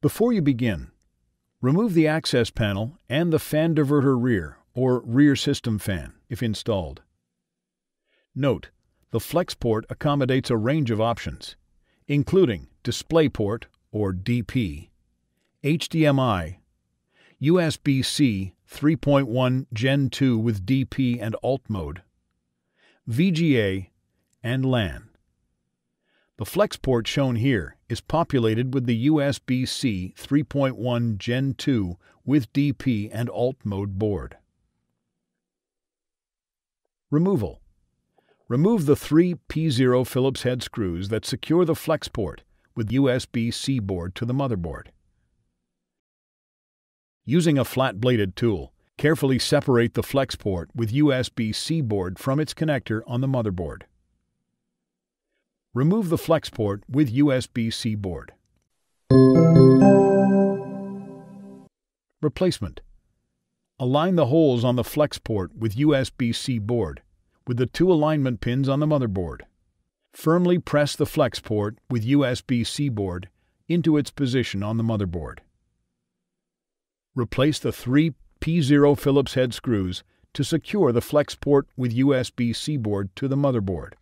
Before you begin, remove the access panel and the fan diverter rear or rear system fan, if installed. Note, the flex port accommodates a range of options, including DisplayPort or DP, HDMI, USB-C 3.1 Gen 2 with DP and Alt mode, VGA, and LAN. The flex port shown here is populated with the USB-C 3.1 Gen 2 with DP and Alt mode board. Removal. Remove the 3 P0 Phillips head screws that secure the flex port with USB-C board to the motherboard. Using a flat-bladed tool, carefully separate the flex port with USB-C board from its connector on the motherboard. Remove the flex port with USB-C board. Replacement. Align the holes on the flex port with USB-C board with the 2 alignment pins on the motherboard. Firmly press the flex port with USB-C board into its position on the motherboard. Replace the 3 P0 Phillips head screws to secure the flex port with USB-C board to the motherboard.